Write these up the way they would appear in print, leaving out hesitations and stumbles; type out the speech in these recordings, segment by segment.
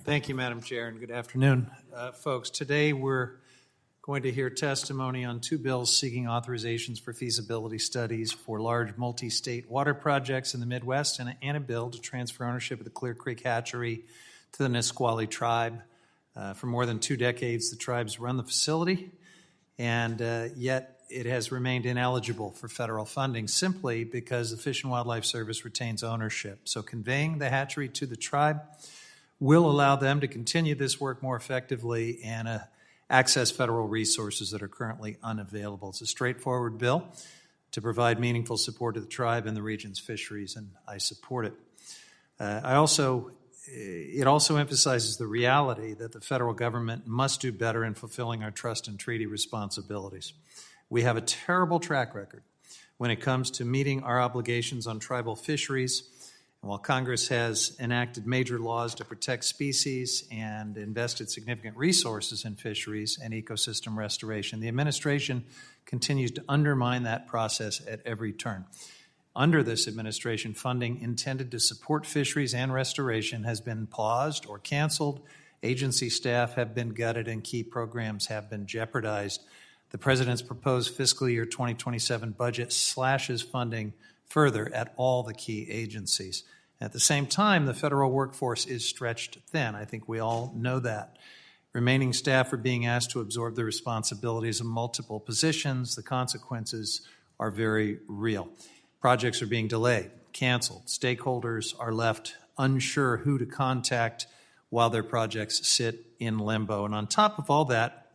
Thank you, Madam Chair, and good afternoon, folks. Today we're going to hear testimony on two bills seeking authorizations for feasibility studies for large multi-state water projects in the Midwest and a bill to transfer ownership of the Clear Creek Hatchery to the Nisqually tribe. For more than 2 decades, the tribes run the facility, and yet it has remained ineligible for federal funding simply because the Fish and Wildlife Service retains ownership. So conveying the hatchery to the tribe will allow them to continue this work more effectively and access federal resources that are currently unavailable. It's a straightforward bill to provide meaningful support to the tribe and the region's fisheries, and I support it. It also emphasizes the reality that the federal government must do better in fulfilling our trust and treaty responsibilities. We have a terrible track record when it comes to meeting our obligations on tribal fisheries. And while Congress has enacted major laws to protect species and invested significant resources in fisheries and ecosystem restoration, the administration continues to undermine that process at every turn. Under this administration, funding intended to support fisheries and restoration has been paused or canceled. Agency staff have been gutted and key programs have been jeopardized. The President's proposed fiscal year 2027 budget slashes funding further at all the key agencies. At the same time, the federal workforce is stretched thin. I think we all know that. Remaining staff are being asked to absorb the responsibilities of multiple positions. The consequences are very real. Projects are being delayed, canceled. Stakeholders are left unsure who to contact while their projects sit in limbo. And on top of all that,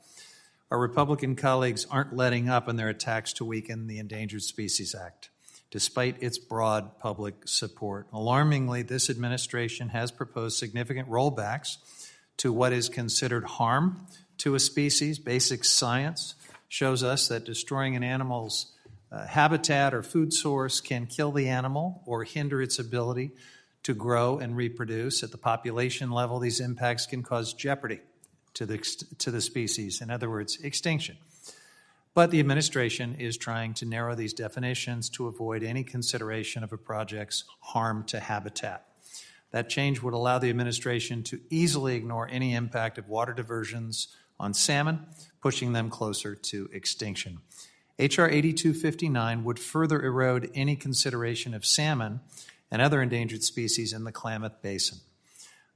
our Republican colleagues aren't letting up in their attacks to weaken the Endangered Species Act, despite its broad public support. Alarmingly, this administration has proposed significant rollbacks to what is considered harm to a species. Basic science shows us that destroying an animal's habitat or food source can kill the animal or hinder its ability to grow and reproduce. At the population level, these impacts can cause jeopardy to the species, in other words, extinction. But the administration is trying to narrow these definitions to avoid any consideration of a project's harm to habitat. That change would allow the administration to easily ignore any impact of water diversions on salmon, pushing them closer to extinction. H.R. 8259 would further erode any consideration of salmon and other endangered species in the Klamath Basin.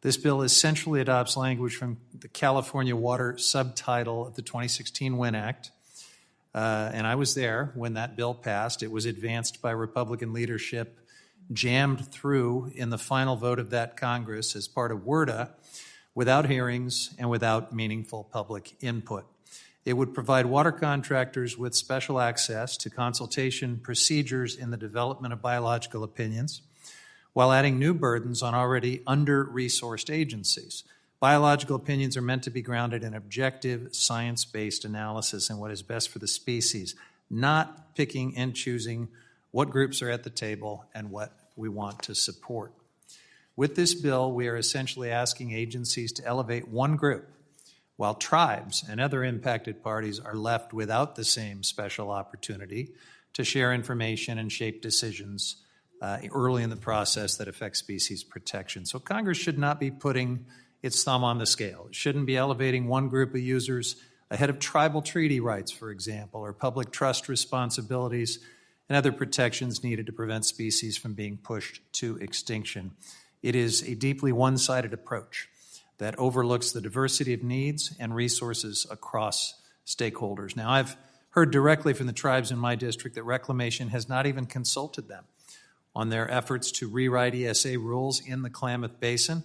This bill essentially adopts language from the California Water subtitle of the 2016 WIN Act, and I was there when that bill passed. It was advanced by Republican leadership, jammed through in the final vote of that Congress as part of WRDA, without hearings and without meaningful public input. It would provide water contractors with special access to consultation procedures in the development of biological opinions, while adding new burdens on already under-resourced agencies. Biological opinions are meant to be grounded in objective, science-based analysis and what is best for the species, not picking and choosing what groups are at the table and what we want to support. With this bill, we are essentially asking agencies to elevate one group, while tribes and other impacted parties are left without the same special opportunity to share information and shape decisions early in the process that affect species protection. So Congress should not be putting its thumb on the scale. It shouldn't be elevating one group of users ahead of tribal treaty rights, for example, or public trust responsibilities and other protections needed to prevent species from being pushed to extinction. It is a deeply one-sided approach that overlooks the diversity of needs and resources across stakeholders. Now, I've heard directly from the tribes in my district that Reclamation has not even consulted them on their efforts to rewrite ESA rules in the Klamath Basin.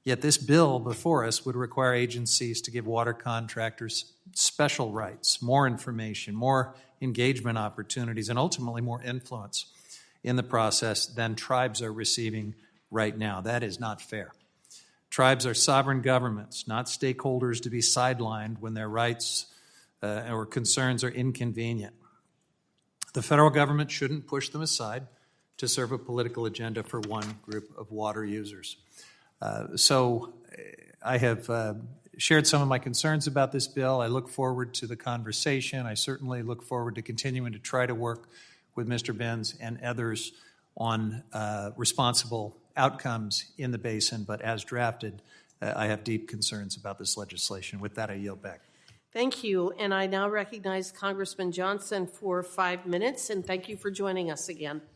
Yet this bill before us would require agencies to give water contractors special rights, more information, more engagement opportunities, and ultimately more influence in the process than tribes are receiving right now. That is not fair. Tribes are sovereign governments, not stakeholders to be sidelined when their rights or concerns are inconvenient. The federal government shouldn't push them aside to serve a political agenda for one group of water users. So I have shared some of my concerns about this bill. I look forward to the conversation. I certainly look forward to continuing to try to work with Mr. Bentz and others on responsible outcomes in the basin, but as drafted, I have deep concerns about this legislation. With that, I yield back. Thank you. And I now recognize Congressman Johnson for 5 minutes, and thank you for joining us again.